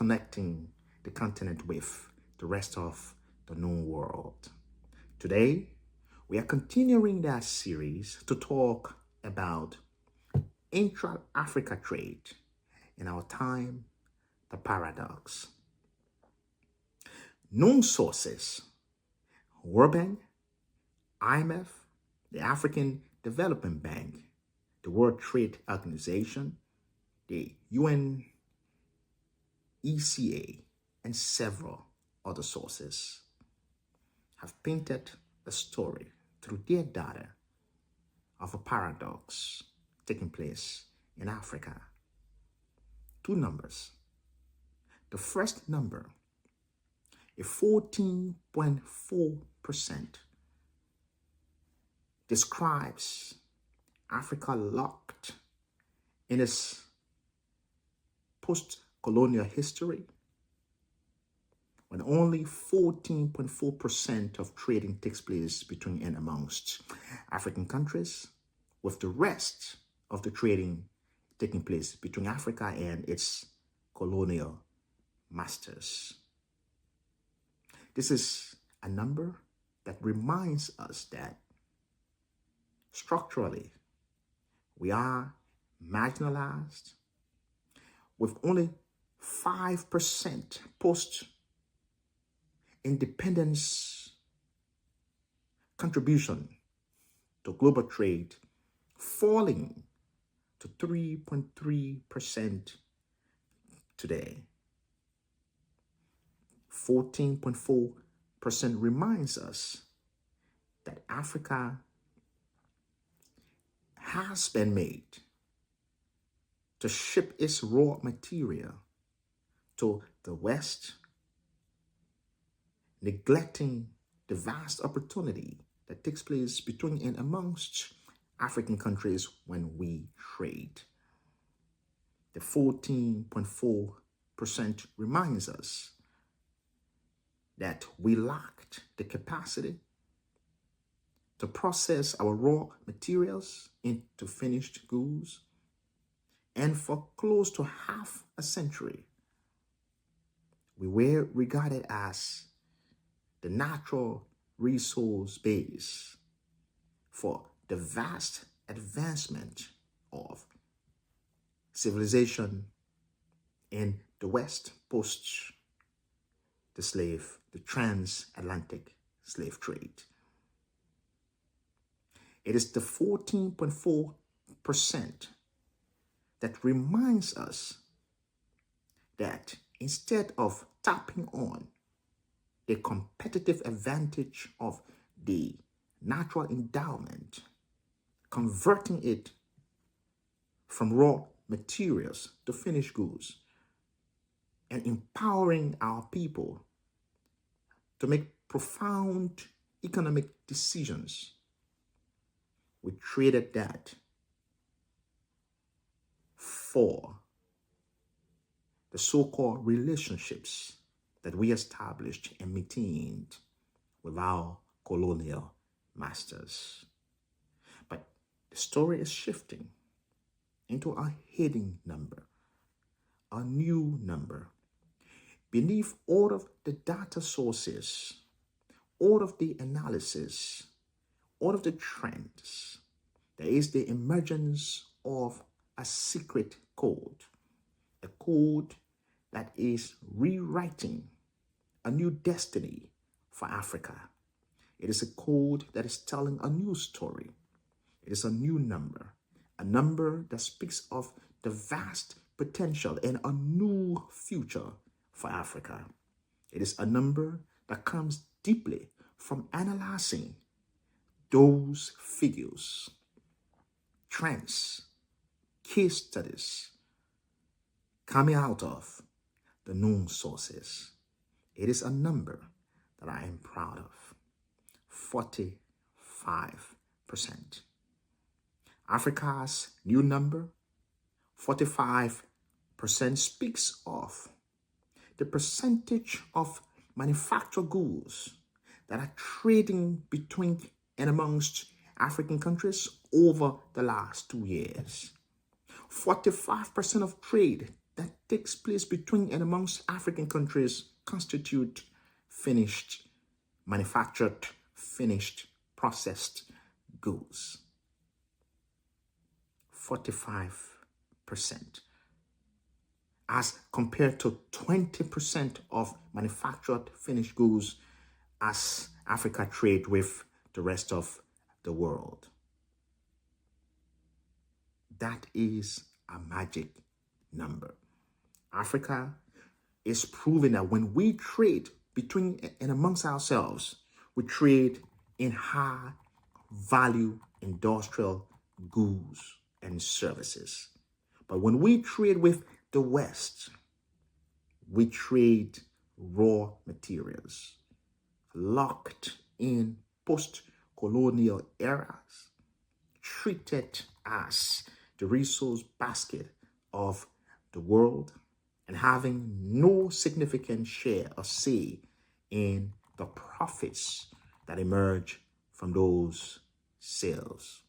connecting the continent with the rest of the known world. Today, we are continuing that series to talk about intra-Africa trade. In our time, the paradox. Known sources: World Bank, IMF, the African Development Bank, the World Trade Organization, the UN, ECA, and several other sources have painted a story through their data of a paradox taking place in Africa. Two numbers. The first number, a 14.4%, describes Africa locked in its post-colonial history when only 14.4% of trading takes place between and amongst African countries, with the rest of the trading taking place between Africa and its colonial masters. This is a number that reminds us that structurally we are marginalized, with only 5% post-independence contribution to global trade falling to 3.3% today. 14.4% reminds us that Africa has been made to ship its raw material to the West, neglecting the vast opportunity that takes place between and amongst African countries when we trade. The 14.4% reminds us that we lacked the capacity to process our raw materials into finished goods, and for close to half a century, we were regarded as the natural resource base for the vast advancement of civilization in the West post the transatlantic slave trade. It is the 14.4% that reminds us that instead of tapping on the competitive advantage of the natural endowment, converting it from raw materials to finished goods, and empowering our people to make profound economic decisions, we traded that for the so-called relationships that we established and maintained with our colonial masters. But the story is shifting into a hidden number, a new number. Beneath all of the data sources, all of the analysis, all of the trends, there is the emergence of a secret code, a code that is rewriting a new destiny for Africa. It is a code that is telling a new story. It is a new number, a number that speaks of the vast potential and a new future for Africa. It is a number that comes deeply from analyzing those figures, trends, case studies coming out of the known sources. It is a number that I am proud of, 45%. Africa's new number, 45%, speaks of the percentage of manufactured goods that are trading between and amongst African countries over the last 2 years. 45% of trade that takes place between and amongst African countries constitute finished, manufactured, finished, processed goods. 45%, as compared to 20% of manufactured finished goods as Africa trade with the rest of the world. That is a magic number. Africa is proving that when we trade between and amongst ourselves, we trade in high value industrial goods and services. But when we trade with the West, we trade raw materials locked in post-colonial eras, treated as the resource basket of the world, and having no significant share or say in the profits that emerge from those sales.